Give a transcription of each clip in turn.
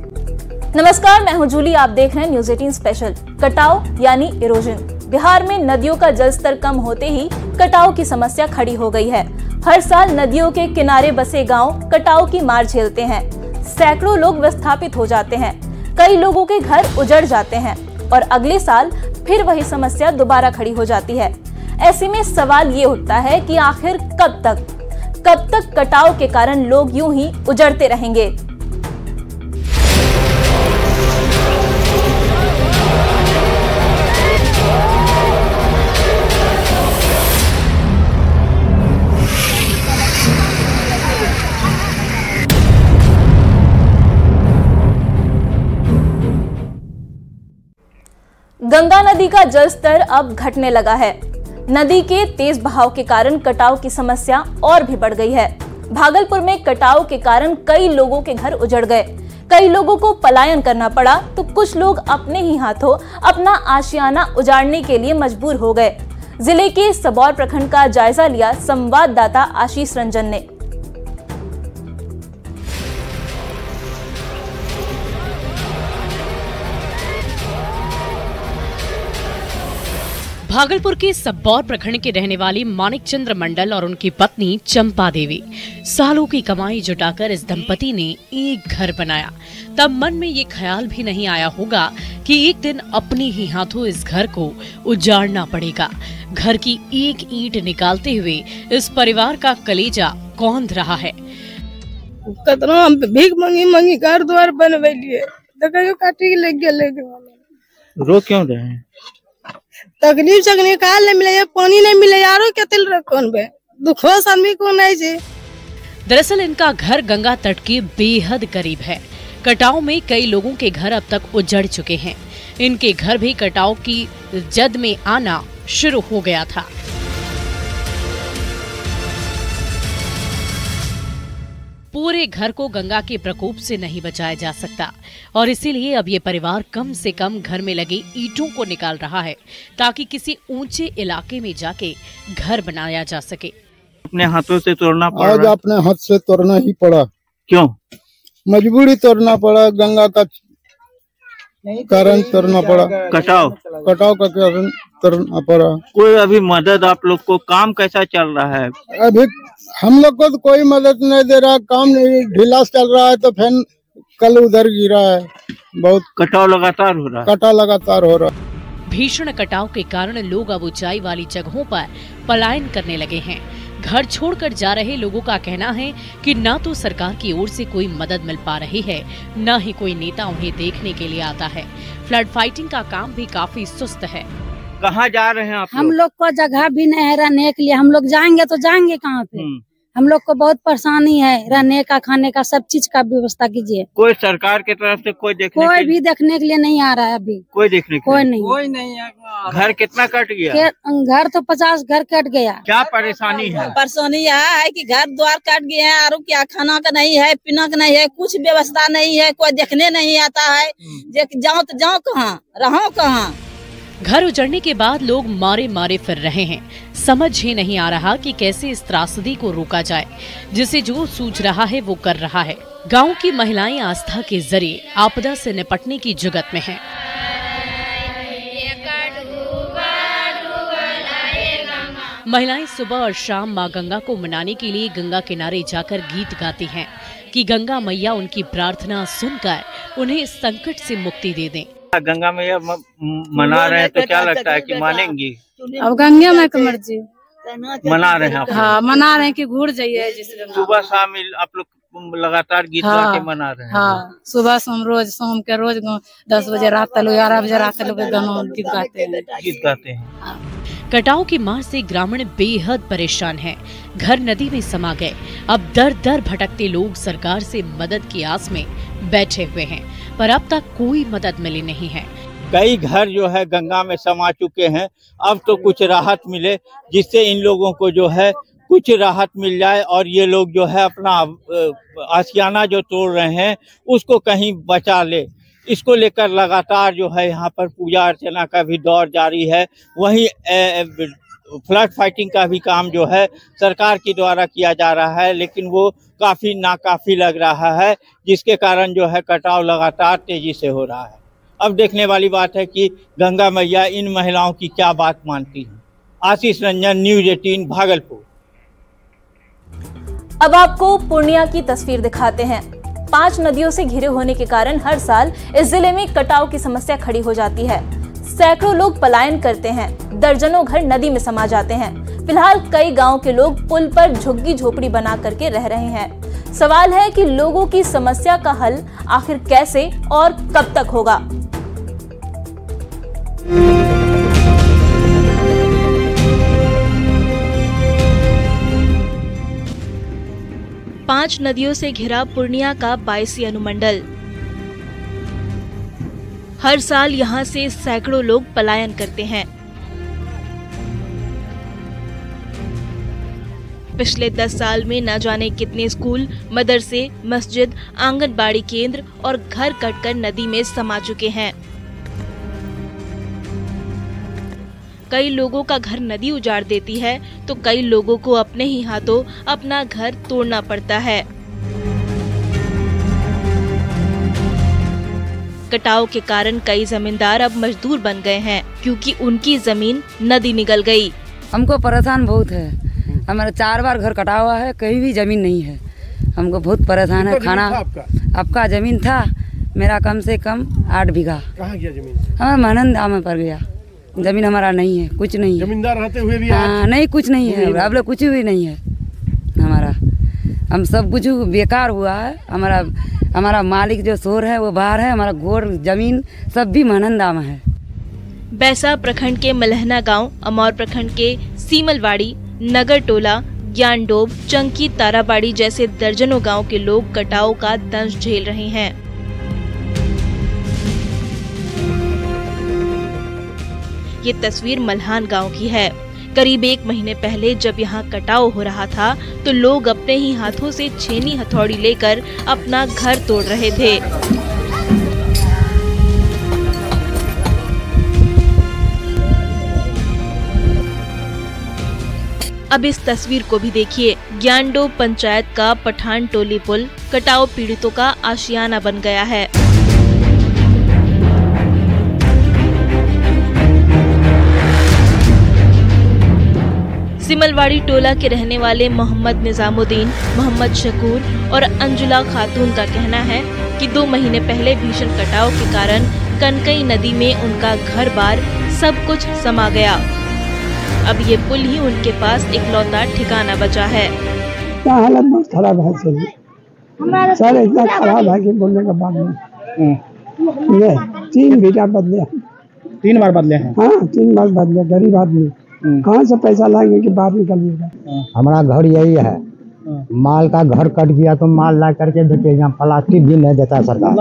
नमस्कार, मैं हूं जूली। आप देख रहे हैं न्यूज़ 18 स्पेशल। कटाव यानी इरोजन। बिहार में नदियों का जलस्तर कम होते ही कटाव की समस्या खड़ी हो गई है। हर साल नदियों के किनारे बसे गांव कटाव की मार झेलते हैं। सैकड़ों लोग विस्थापित हो जाते हैं। कई लोगों के घर उजड़ जाते हैं और अगले साल फिर वही समस्या दोबारा खड़ी हो जाती है। ऐसे में सवाल ये उठता है कि आखिर कब तक कटाव के कारण लोग यूं ही उजड़ते रहेंगे। गंगा नदी का जलस्तर अब घटने लगा है। नदी के तेज बहाव के कारण कटाव की समस्या और भी बढ़ गई है। भागलपुर में कटाव के कारण कई लोगों के घर उजड़ गए। कई लोगों को पलायन करना पड़ा तो कुछ लोग अपने ही हाथों अपना आशियाना उजाड़ने के लिए मजबूर हो गए। जिले के सबौर प्रखंड का जायजा लिया संवाददाता आशीष रंजन ने। भागलपुर के सबौर प्रखंड के रहने वाली मानिक चंद्र मंडल और उनकी पत्नी चंपा देवी सालों की कमाई जुटाकर इस दंपति ने एक घर बनाया। तब मन में ये ख्याल भी नहीं आया होगा कि एक दिन अपने ही हाथों इस घर को उजाड़ना पड़ेगा। घर की एक ईंट निकालते हुए इस परिवार का कलेजा कौंध रहा है। कतना हम भीख मंगी घर द्वार बनवेलिए, देखियो काटी लग गेले। रो क्यों रहे हैं? तकलीफ से निकाल नहीं मिले, पानी नहीं मिले, यारो केतिल रखन बे दुखोस आदमी को नहीं जे। दरअसल इनका घर गंगा तट के बेहद करीब है। कटाव में कई लोगों के घर अब तक उजड़ चुके हैं। इनके घर भी कटाव की जद में आना शुरू हो गया था। पूरे घर को गंगा के प्रकोप से नहीं बचाया जा सकता और इसीलिए अब ये परिवार कम से कम घर में लगे ईंटों को निकाल रहा है ताकि किसी ऊंचे इलाके में जाके घर बनाया जा सके। अपने हाथों से तोड़ना पड़ा। आज अपने हाथ से तोड़ना ही पड़ा। क्यों? मजबूरी तोड़ना पड़ा, गंगा का कारण तोड़ना पड़ा। कटाव का कारण तोड़ना पड़ा। कोई अभी मदद आप लोग को? काम कैसा चल रहा है? अभी हम लोग को तो कोई मदद नहीं दे रहा, काम नहीं, ढीला चल रहा है। तो फिर कल उधर गिरा है। बहुत कटाव लगातार हो रहा है। कटाव लगातार हो रहा है। भीषण कटाव के कारण लोग अब ऊंचाई वाली जगहों पर पलायन करने लगे हैं। घर छोड़कर जा रहे लोगों का कहना है कि न तो सरकार की ओर से कोई मदद मिल पा रही है, न ही कोई नेता उन्हें देखने के लिए आता है। फ्लड फाइटिंग का काम भी काफी सुस्त है। कहाँ जा रहे हैं आप? हम लोग को जगह भी नहीं है रहने के लिए। हम लोग जाएंगे तो जाएंगे कहाँ पे? हम लोग को बहुत परेशानी है, रहने का, खाने का, सब चीज का व्यवस्था कीजिए। कोई सरकार की तरफ से कोई भी देखने के लिए नहीं आ रहा है अभी। कोई देखने के कोई लिए? नहीं है। घर कितना कट गया? घर तो 50 घर कट गया। क्या परेशानी है? परेशानी यह है कि घर द्वार कट गए हैं और क्या, खाना का नहीं है, पीना का नहीं है, कुछ व्यवस्था नहीं है, कोई देखने नहीं आता है। जाओ तो जाओ कहाँ, रहो कहाँ। घर उजड़ने के बाद लोग मारे मारे फिर रहे हैं। समझ ही नहीं आ रहा कि कैसे इस त्रासदी को रोका जाए। जिसे जो सूझ रहा है वो कर रहा है। गांव की महिलाएं आस्था के जरिए आपदा से निपटने की जुगत में हैं। महिलाएं सुबह और शाम मां गंगा को मनाने के लिए गंगा किनारे जाकर गीत गाती हैं कि गंगा मैया उनकी प्रार्थना सुनकर उन्हें इस संकट से मुक्ति दे दें। गंगा मैया मना रहे हैं तो क्या लगता है कि मानेंगी? अब गंगा मैया की मर्जी। मना रहे हैं? हाँ, मना रहे हैं कि घूर जाइए। सुबह शाम आप लोग लगातार गीत गा के मना रहे हैं? हाँ, सुबह शाम रोज, शाम के रोज 10 बजे रात तक, 11 बजे रात तक गाना गीत गाते हैं। कटाव की मार से ग्रामीण बेहद परेशान हैं। घर नदी में समा गए। अब दर दर भटकते लोग सरकार से मदद की आस में बैठे हुए हैं, पर अब तक कोई मदद मिली नहीं है। कई घर जो है गंगा में समा चुके हैं। अब तो कुछ राहत मिले, जिससे इन लोगों को जो है कुछ राहत मिल जाए और ये लोग जो है अपना आशियाना जो तोड़ रहे हैं उसको कहीं बचा ले। इसको लेकर लगातार जो है यहाँ पर पूजा अर्चना का भी दौर जारी है। वहीं फ्लड फाइटिंग का भी काम जो है सरकार के द्वारा किया जा रहा है, लेकिन वो काफी नाकाफी लग रहा है, जिसके कारण जो है कटाव लगातार तेजी से हो रहा है। अब देखने वाली बात है कि गंगा मैया इन महिलाओं की क्या बात मानती है। आशीष रंजन, न्यूज़ 18 भागलपुर। अब आपको पूर्णिया की तस्वीर दिखाते हैं। 5 नदियों से घिरे होने के कारण हर साल इस जिले में कटाव की समस्या खड़ी हो जाती है। सैकड़ों लोग पलायन करते हैं, दर्जनों घर नदी में समा जाते हैं। फिलहाल कई गांव के लोग पुल पर झुग्गी झोपड़ी बना करके रह रहे हैं। सवाल है कि लोगों की समस्या का हल आखिर कैसे और कब तक होगा। 5 नदियों से घिरा पूर्णिया का 22 अनुमंडल। हर साल यहां से सैकड़ों लोग पलायन करते हैं। पिछले 10 साल में न जाने कितने स्कूल, मदरसे, मस्जिद, आंगनबाड़ी केंद्र और घर कटकर नदी में समा चुके हैं। कई लोगों का घर नदी उजाड़ देती है तो कई लोगों को अपने ही हाथों अपना घर तोड़ना पड़ता है। कटाव के कारण कई जमींदार अब मजदूर बन गए हैं क्योंकि उनकी जमीन नदी निगल गई। हमको परेशान बहुत है। हमारा 4 बार घर कटा हुआ है, कहीं भी जमीन नहीं है। हमको बहुत परेशान है। खाना आपका जमीन था, मेरा कम से कम 8 बीघा। कहाँ गया जमीन? हमारा महनंदा में पड़ गया। जमीन हमारा नहीं है, कुछ नहीं है। जमींदार रहते हुए भी नहीं, कुछ नहीं है। अब लोग कुछ भी नहीं है हमारा। हम सब कुछ बेकार हुआ है। हमारा मालिक जो शोर है वो बाहर है। हमारा घोर जमीन सब भी महनंदा में है। बैसा प्रखंड के मलहना गांव, अमौर प्रखंड के सीमलवाड़ी, नगर टोला, ज्ञानडोब, चंकी, ताराबाड़ी जैसे दर्जनों गांव के लोग कटाव का दंश झेल रहे हैं। ये तस्वीर मल्हान गांव की है। करीब 1 महीने पहले जब यहाँ कटाव हो रहा था तो लोग अपने ही हाथों से छेनी हथौड़ी लेकर अपना घर तोड़ रहे थे। अब इस तस्वीर को भी देखिए। ज्ञानडोब पंचायत का पठान टोली पुल कटाव पीड़ितों का आशियाना बन गया है। सिमलवाड़ी टोला के रहने वाले मोहम्मद निजामुद्दीन, मोहम्मद शकूर और अंजुला खातून का कहना है कि 2 महीने पहले भीषण कटाव के कारण कनकई नदी में उनका घर-बार सब कुछ समा गया। अब ये पुल ही उनके पास इकलौता ठिकाना बचा है। हालत बहुत खराब है सर, इतना खराब है कि बोलने का बात नहीं। ये 3 बीघा बदले, 3 बार बदले हैं। हाँ 3 बार बदले। गरीब आदमी कहाँ से पैसा लाएंगे कि बाहर निकलिएगा। हमारा घर यही है। माल का घर कट गया तो माल ला करके देखिए, यहाँ प्लास्टिक भी नहीं देता सरकार।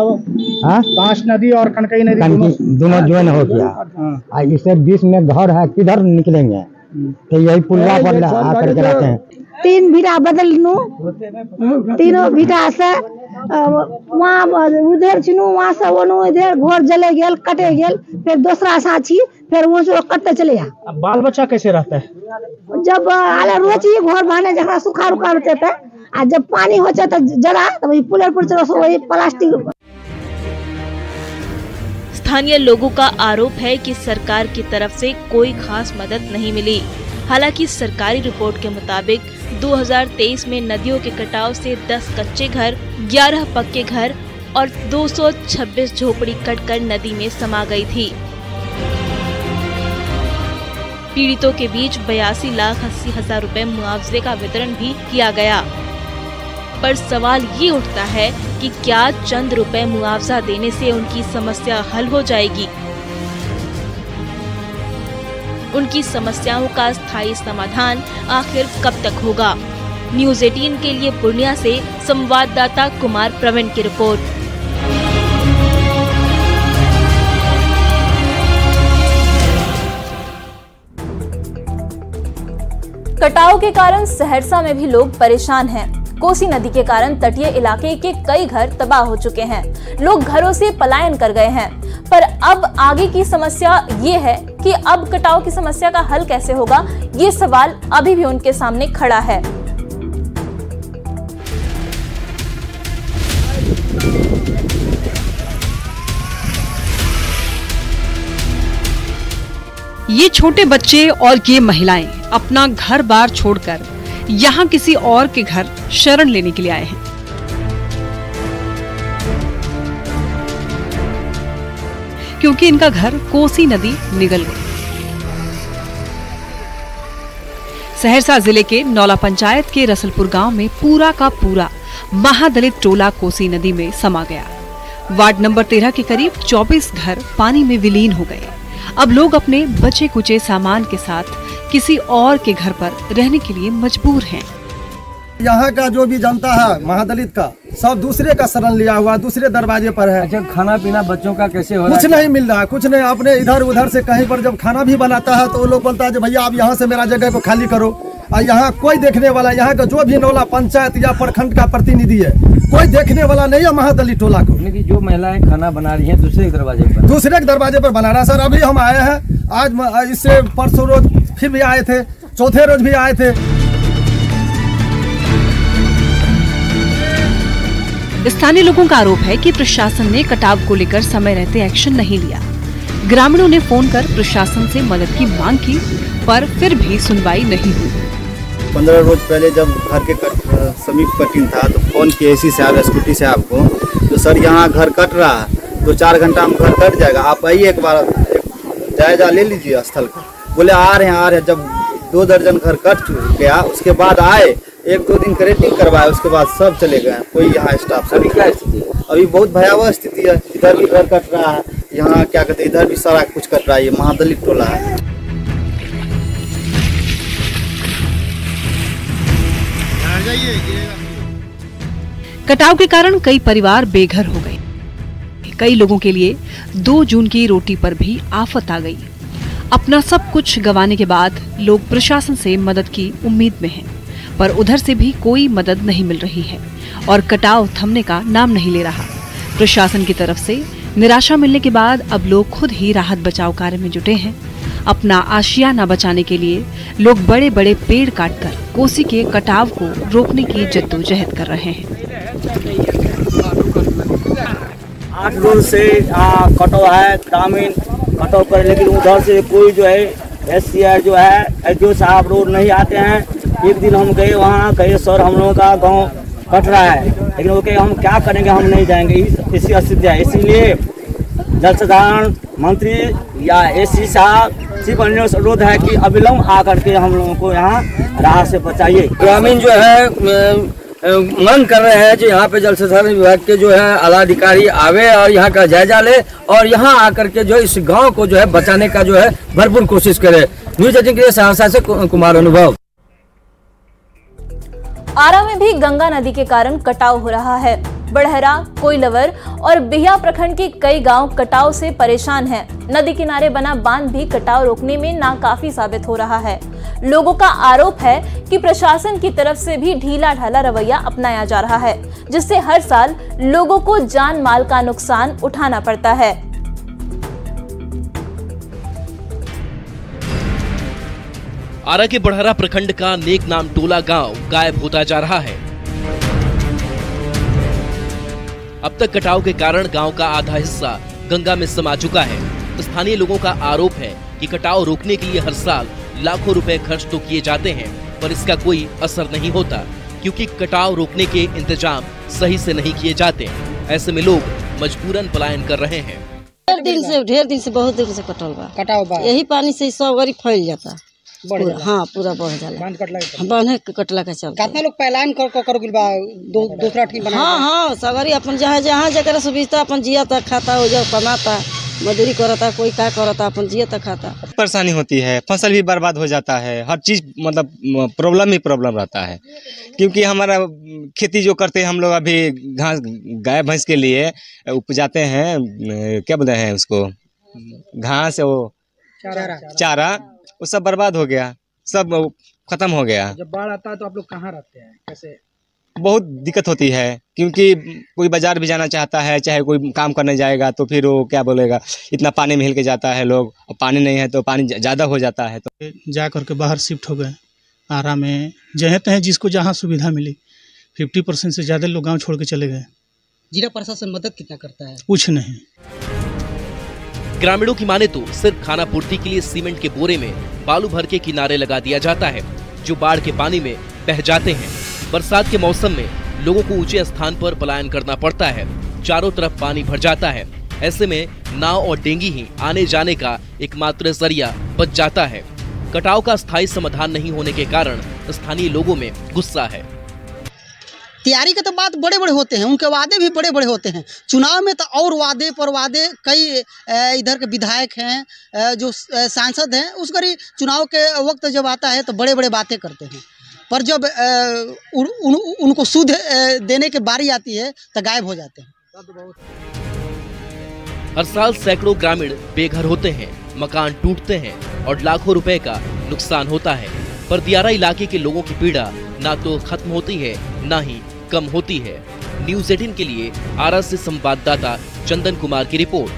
बांस नदी और कनकई नदी दोनों ज्वाइन हो गया। इससे बीच में घर है, किधर निकलेंगे? तो यही पुलवा पर आकर के रहते हैं। 3 बीघा बदल नू, 3 बीघा से वहाँ उधर छिनू, वहाँ से वो इधर घर जले गेल, कटे गेल, फिर दूसरा साथी फिर वो कटते चले जा। अब बाल बच्चा कैसे रहता है? जब रोज ही घर बने जरा सुखा रुखा रहते थे, आ जब पानी होचे तो जरा तो वही पुलर पर चलो वही प्लास्टिक। स्थानीय लोगों का आरोप है कि सरकार की तरफ से कोई खास मदद नहीं मिली। हालांकि सरकारी रिपोर्ट के मुताबिक 2023 में नदियों के कटाव से 10 कच्चे घर, 11 पक्के घर और 226 झोपड़ी कटकर नदी में समा गई थी। पीड़ितों के बीच 82,80,000 रुपए मुआवजे का वितरण भी किया गया। पर सवाल ये उठता है कि क्या चंद रुपए मुआवजा देने से उनकी समस्या हल हो जाएगी? उनकी समस्याओं का स्थायी समाधान आखिर कब तक होगा? न्यूज़ 18 के लिए पूर्णिया से संवाददाता कुमार प्रवीण की रिपोर्ट। कटाव के कारण सहरसा में भी लोग परेशान हैं। कोसी नदी के कारण तटीय इलाके के कई घर तबाह हो चुके हैं। लोग घरों से पलायन कर गए हैं। पर अब आगे की समस्या ये है कि अब कटाव की समस्या का हल कैसे होगा, ये सवाल अभी भी उनके सामने खड़ा है। ये छोटे बच्चे और ये महिलाएं अपना घर बार छोड़कर यहाँ किसी और के घर शरण लेने के लिए आए हैं। क्योंकि इनका घर कोसी नदी निगल गई। सहरसा जिले के नौला पंचायत के रसलपुर गांव में पूरा का पूरा महादलित टोला कोसी नदी में समा गया। वार्ड नंबर 13 के करीब 24 घर पानी में विलीन हो गए। अब लोग अपने बचे कुचे सामान के साथ किसी और के घर पर रहने के लिए मजबूर हैं। यहाँ का जो भी जनता है महादलित का, सब दूसरे का शरण लिया हुआ, दूसरे दरवाजे पर है। अच्छा, खाना पीना बच्चों का कैसे हो रहा है? कुछ नहीं मिल रहा है, कुछ नहीं। अपने इधर उधर से कहीं पर जब खाना भी बनाता है तो वो लोग बोलता है भैया आप यहाँ से मेरा जगह को खाली करो। और यहाँ कोई देखने वाला, यहाँ का जो भी नौला पंचायत या प्रखंड का प्रतिनिधि है, कोई देखने वाला नहीं है महादलित टोला को। जो महिलाएं खाना बना रही हैं दूसरे दरवाजे पर बना रहा। सर अभी हम आए हैं, आज इससे परसों रोज फिर भी आए थे, चौथे रोज भी आए थे। स्थानीय लोगों का आरोप है कि प्रशासन ने कटाव को लेकर समय रहते एक्शन नहीं लिया। ग्रामीणों ने फोन कर प्रशासन से मदद की मांग की, पर फिर भी सुनवाई नहीं हुई। 15 रोज पहले जब घर के समीप कटिंग था तो फोन किया इसी से आप स्कूटी से आपको, तो सर यहाँ घर कट रहा है, 2-4 घंटा में घर कट जाएगा, आप आइए एक बार जायजा ले लीजिए स्थल का। बोले आ रहे हैं। जब 2 दर्जन घर कट गया उसके बाद आए, 1-2 दिन करेटिंग करवाए, उसके बाद सब चले गए। कोई यहाँ स्टाफ सभी क्या स्थिति है? अभी बहुत भयावह स्थिति है। इधर भी घर कट रहा है, यहाँ क्या कहते हैं, इधर भी सारा कुछ कट रहा है। ये महादलित टोला है। कटाव के कारण कई परिवार बेघर हो गए। कई लोगों के लिए 2 जून की रोटी पर भी आफत आ गई। अपना सब कुछ गंवाने के बाद लोग प्रशासन से मदद की उम्मीद में हैं, पर उधर से भी कोई मदद नहीं मिल रही है और कटाव थमने का नाम नहीं ले रहा। प्रशासन की तरफ से निराशा मिलने के बाद अब लोग खुद ही राहत बचाव कार्य में जुटे हैं। अपना आशियाना बचाने के लिए लोग बड़े बड़े पेड़ काटकर कोसी के कटाव को रोकने की जद्दोजहद कर रहे हैं। 8 रोज से कटाव है, ग्रामीण कटाव कर, लेकिन उधर से कोई जो है SCR जो है एसडीओ साहब रोज नहीं आते हैं। एक दिन हम गए वहाँ, कहे सर हम लोगों का गांव कट रहा है, लेकिन वो कहे हम क्या करेंगे, हम नहीं जाएंगे। इसी स्थिति है। इसीलिए जल संसाधन मंत्री या SC साहब सिर्फ अनुरोध है कि अविलंब आकर के हम लोगों को यहाँ राहत से बचाइए। ग्रामीण जो है मांग कर रहे हैं जो यहाँ पे जल संसाधन विभाग के जो है आला अधिकारी आवे और यहाँ का जायजा ले और यहाँ आकर के जो इस गांव को जो है बचाने का जो है भरपूर कोशिश करे। न्यूज 18 के लिए सहरसा से कुमार अनुभव। आरा में भी गंगा नदी के कारण कटाव हो रहा है। बड़हरा, कोइलवर और बिहिया प्रखंड के कई गांव कटाव से परेशान हैं। नदी किनारे बना बांध भी कटाव रोकने में नाकाफी साबित हो रहा है। लोगों का आरोप है कि प्रशासन की तरफ से भी ढीला ढाला रवैया अपनाया जा रहा है, जिससे हर साल लोगों को जान माल का नुकसान उठाना पड़ता है। आरा के बड़हरा प्रखंड का नेक नाम टोला गांव गायब होता जा रहा है। अब तक कटाव के कारण गांव का आधा हिस्सा गंगा में समा चुका है। स्थानीय लोगों का आरोप है कि कटाव रोकने के लिए हर साल लाखों रुपए खर्च तो किए जाते हैं, पर इसका कोई असर नहीं होता, क्योंकि कटाव रोकने के इंतजाम सही से नहीं किए जाते। ऐसे में लोग मजबूरन पलायन कर रहे हैं। ढेर दिन से बहुत दिन से कटाव बा। यही पानी से सब गरीब फैल जाता। हाँ, पूरा बढ़ जाला। बांध कटला का चलता। कितना लोग पलायन कर दूसरा टीम बना। हाँ, सगरी अपन जहाँ जगह सुविधा अपन जिया तक खाता हो जाओ, कमाता, मजदूरी करता, कोई क्या करता, अपन जिया तक खाता। परेशानी होती है, फसल भी बर्बाद हो जाता है, हर चीज मतलब प्रॉब्लम ही प्रॉब्लम रहता है। क्योंकि हमारा खेती जो करते हैं हम लोग अभी घास गाय भैंस के लिए उपजाते हैं, क्या बोलते हैं उसको, घास, वो चारा, वो सब बर्बाद हो गया, सब खत्म हो गया। जब बाढ़ आता है तो आप लोग कहाँ रहते हैं, कैसे? बहुत दिक्कत होती है, क्योंकि कोई बाजार भी जाना चाहता है, चाहे कोई काम करने जाएगा तो फिर वो क्या बोलेगा, इतना पानी में हिल के जाता है लोग, और पानी नहीं है तो पानी ज़्यादा हो जाता है। तो जा करके बाहर शिफ्ट हो गए, आरा में जहाँ तहाँ जिसको जहाँ सुविधा मिली। 50% से ज़्यादा लोग गाँव छोड़ के चले गए। जिला प्रशासन मदद कितना करता है? कुछ नहीं। ग्रामीणों की माने तो सिर्फ खाना पूर्ति के लिए सीमेंट के बोरे में बालू भर के किनारे लगा दिया जाता है, जो बाढ़ के पानी में बह जाते हैं। बरसात के मौसम में लोगों को ऊंचे स्थान पर पलायन करना पड़ता है, चारों तरफ पानी भर जाता है। ऐसे में नाव और डेंगी ही आने जाने का एकमात्र जरिया बच जाता है। कटाव का स्थायी समाधान नहीं होने के कारण स्थानीय लोगों में गुस्सा है। तैयारी के तो बात बड़े बड़े होते हैं, उनके वादे भी बड़े बड़े होते हैं। चुनाव में तो और वादे पर वादे, कई इधर के विधायक हैं, जो सांसद हैं, उस करी चुनाव के वक्त जब आता है तो बड़े बड़े बातें करते हैं, पर जब उनको सुध देने की बारी आती है तो गायब हो जाते हैं। हर साल सैकड़ों ग्रामीण बेघर होते हैं, मकान टूटते हैं और लाखों रुपए का नुकसान होता है। पर दियारा इलाके के लोगों की पीड़ा ना तो खत्म होती है, ना ही कम होती है। न्यूज़ 18 के लिए आरा से संवाददाता चंदन कुमार की रिपोर्ट।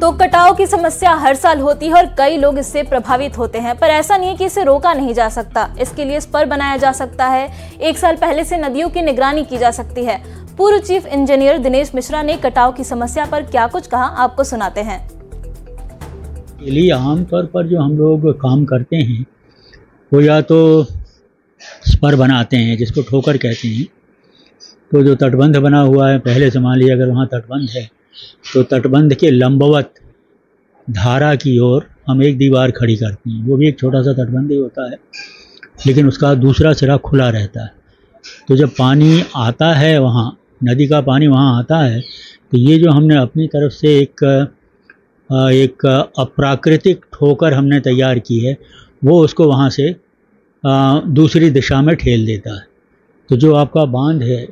तो कटाव की समस्या हर साल होती है और कई लोग इससे प्रभावित होते हैं, पर ऐसा नहीं है कि इसे रोका नहीं जा सकता। इसके लिए स्पर बनाया जा सकता है। 1 साल पहले से नदियों की निगरानी की जा सकती है। पूर्व चीफ इंजीनियर दिनेश मिश्रा ने कटाव की समस्या पर क्या कुछ कहा, आपको सुनाते हैं। लिए आमतौर पर जो हम लोग काम करते हैं वो या तो स्पर बनाते हैं, जिसको ठोकर कहते हैं। तो जो तटबंध बना हुआ है, पहले से मान लिया अगर वहाँ तटबंध है तो तटबंध के लंबवत धारा की ओर हम एक दीवार खड़ी करते हैं। वो भी एक छोटा सा तटबंध ही होता है, लेकिन उसका दूसरा सिरा खुला रहता है। तो जब पानी आता है, वहाँ नदी का पानी वहाँ आता है, तो ये जो हमने अपनी तरफ से एक अप्राकृतिक ठोकर हमने तैयार की है, वो उसको वहाँ से दूसरी दिशा में ठेल देता है। तो जो आपका बांध है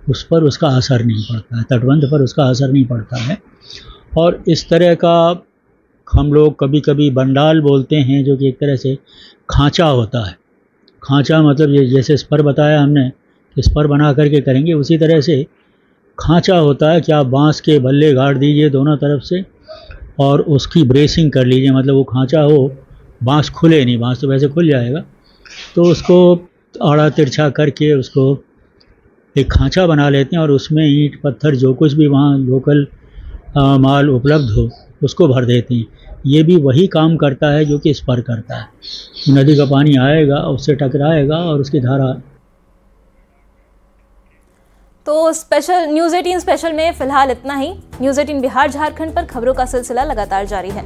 उस पर उसका असर नहीं पड़ता है, तटबंध पर उसका असर नहीं पड़ता है। और इस तरह का हम लोग कभी कभी बंडाल बोलते हैं, जो कि एक तरह से खांचा होता है। खांचा मतलब ये जैसे स्पर बताया हमने कि स्पर बना करके करेंगे, उसी तरह से खांचा होता है कि आप बांस के बल्ले गाड़ दीजिए दोनों तरफ से और उसकी ब्रेसिंग कर लीजिए, मतलब वो खांचा हो, बांस खुले नहीं, बांस तो वैसे खुल जाएगा, तो उसको आड़ा तिरछा करके उसको एक खांचा बना लेते हैं और उसमें ईंट पत्थर जो कुछ भी वहाँ लोकल माल उपलब्ध हो उसको भर देते हैं। ये भी वही काम करता है जो कि स्पर करता है। नदी का पानी आएगा, उससे टकराएगा और उसकी धारा। तो स्पेशल न्यूज़ 18 स्पेशल में फिलहाल इतना ही। न्यूज़ 18 बिहार झारखंड पर खबरों का सिलसिला लगातार जारी है।